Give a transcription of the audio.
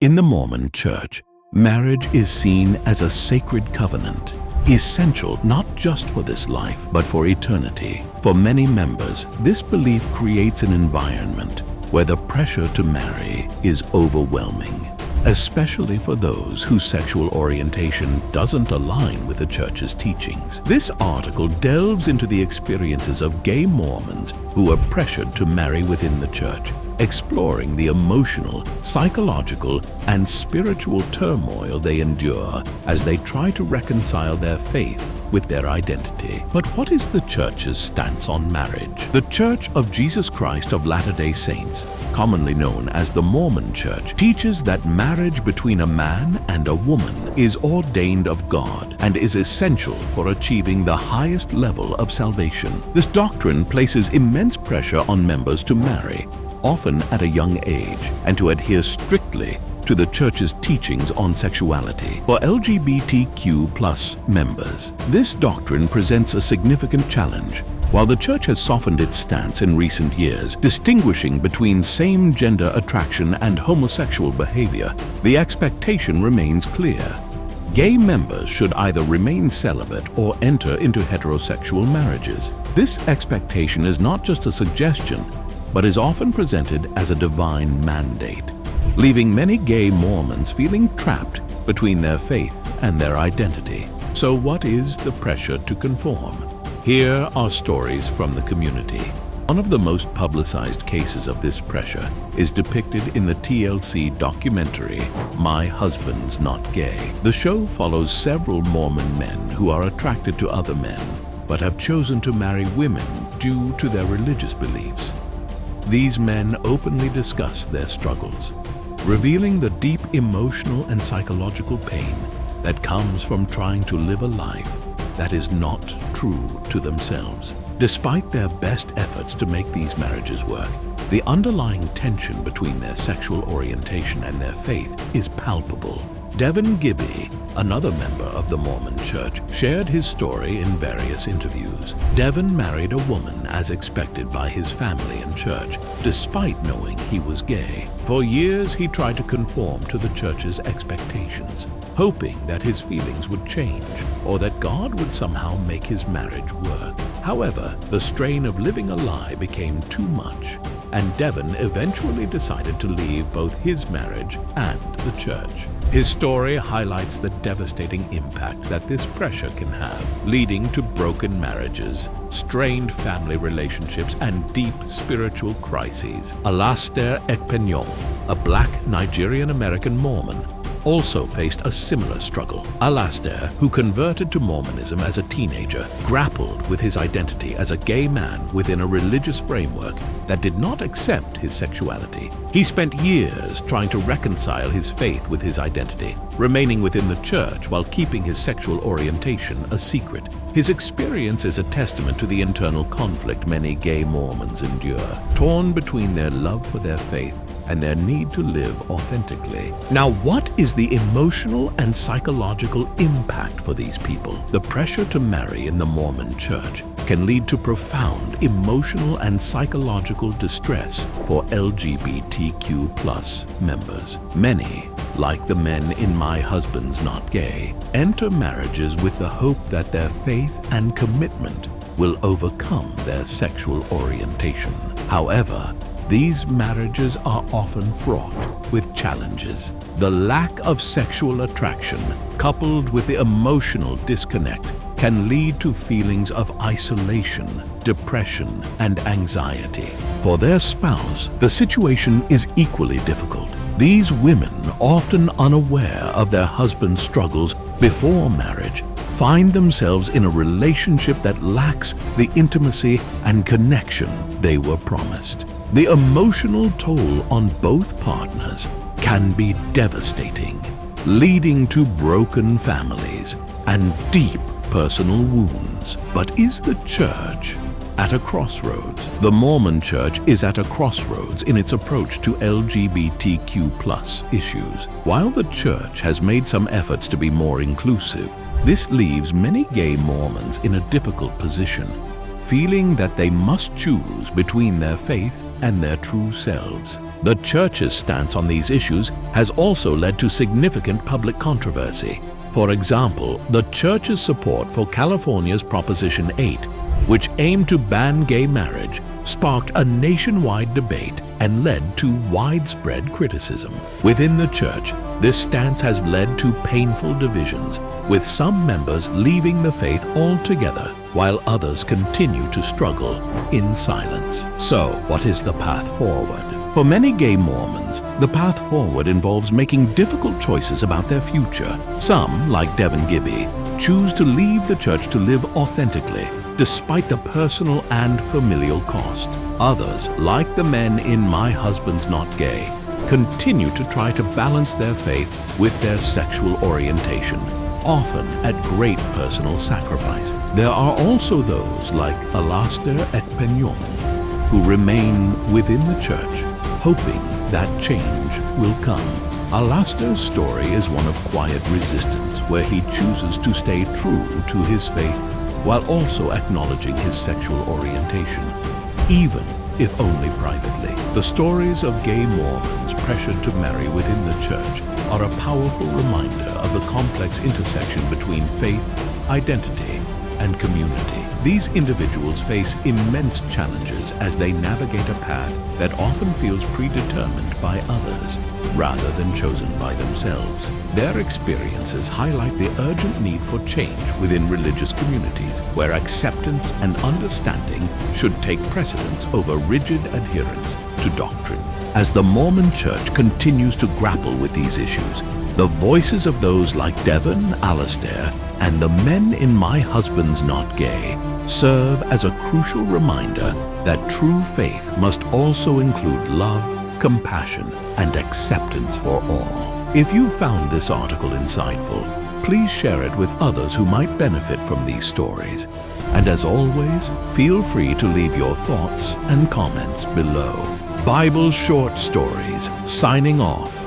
In the Mormon Church, marriage is seen as a sacred covenant, essential not just for this life, but for eternity. For many members, this belief creates an environment where the pressure to marry is overwhelming, especially for those whose sexual orientation doesn't align with the church's teachings. This article delves into the experiences of gay Mormons who are pressured to marry within the church, exploring the emotional, psychological, and spiritual turmoil they endure as they try to reconcile their faith with their identity. But what is the church's stance on marriage? The Church of Jesus Christ of Latter-day Saints, commonly known as the Mormon Church, teaches that marriage between a man and a woman is ordained of God and is essential for achieving the highest level of salvation. This doctrine places immense pressure on members to marry, often at a young age, and to adhere strictly to the church's teachings on sexuality. For LGBTQ+ members, this doctrine presents a significant challenge. While the church has softened its stance in recent years, distinguishing between same-gender attraction and homosexual behavior, the expectation remains clear. Gay members should either remain celibate or enter into heterosexual marriages. This expectation is not just a suggestion, but is often presented as a divine mandate, leaving many gay Mormons feeling trapped between their faith and their identity. So what is the pressure to conform? Here are stories from the community. One of the most publicized cases of this pressure is depicted in the TLC documentary, My Husband's Not Gay. The show follows several Mormon men who are attracted to other men, but have chosen to marry women due to their religious beliefs. These men openly discuss their struggles, revealing the deep emotional and psychological pain that comes from trying to live a life that is not true to themselves. Despite their best efforts to make these marriages work, the underlying tension between their sexual orientation and their faith is palpable. Devin Gibby, another member of the Mormon Church, shared his story in various interviews. Devin married a woman as expected by his family and church, despite knowing he was gay. For years, he tried to conform to the church's expectations, hoping that his feelings would change or that God would somehow make his marriage work. However, the strain of living a lie became too much, and Devin eventually decided to leave both his marriage and the church. His story highlights the devastating impact that this pressure can have, leading to broken marriages, strained family relationships, and deep spiritual crises. Alastair Ekpenyong, a Black Nigerian-American Mormon, also faced a similar struggle. Alastair, who converted to Mormonism as a teenager, grappled with his identity as a gay man within a religious framework that did not accept his sexuality. He spent years trying to reconcile his faith with his identity, remaining within the church while keeping his sexual orientation a secret. His experience is a testament to the internal conflict many gay Mormons endure, torn between their love for their faith and their need to live authentically. Now, what is the emotional and psychological impact for these people? The pressure to marry in the Mormon Church can lead to profound emotional and psychological distress for LGBTQ+ members. Many, like the men in My Husband's Not Gay, enter marriages with the hope that their faith and commitment will overcome their sexual orientation. However, these marriages are often fraught with challenges. The lack of sexual attraction, coupled with the emotional disconnect, can lead to feelings of isolation, depression, and anxiety. For their spouse, the situation is equally difficult. These women, often unaware of their husband's struggles before marriage, find themselves in a relationship that lacks the intimacy and connection they were promised. The emotional toll on both partners can be devastating, leading to broken families and deep personal wounds. But is the church at a crossroads? The Mormon Church is at a crossroads in its approach to LGBTQ+ issues. While the church has made some efforts to be more inclusive, this leaves many gay Mormons in a difficult position, feeling that they must choose between their faith and their true selves. The Church's stance on these issues has also led to significant public controversy. For example, the Church's support for California's Proposition 8, which aimed to ban gay marriage, sparked a nationwide debate and led to widespread criticism. Within the Church, this stance has led to painful divisions, with some members leaving the faith altogether, while others continue to struggle in silence. So, what is the path forward? For many gay Mormons, the path forward involves making difficult choices about their future. Some, like Devin Gibby, choose to leave the Church to live authentically, despite the personal and familial cost. Others, like the men in My Husband's Not Gay, continue to try to balance their faith with their sexual orientation, often at great personal sacrifice. There are also those like Alastair Ekpenyong, who remain within the Church, hoping that change will come. Alastair's story is one of quiet resistance, where he chooses to stay true to his faith while also acknowledging his sexual orientation, even if only privately. The stories of gay Mormons pressured to marry within the Church are a powerful reminder of the complex intersection between faith, identity, and community. These individuals face immense challenges as they navigate a path that often feels predetermined by others, rather than chosen by themselves. Their experiences highlight the urgent need for change within religious communities, where acceptance and understanding should take precedence over rigid adherence to doctrine. As the Mormon Church continues to grapple with these issues, the voices of those like Devin, Alastair, and the men in My Husband's Not Gay serve as a crucial reminder that true faith must also include love, compassion, and acceptance for all. If you found this article insightful, please share it with others who might benefit from these stories. And as always, feel free to leave your thoughts and comments below. Bible Short Stories, signing off.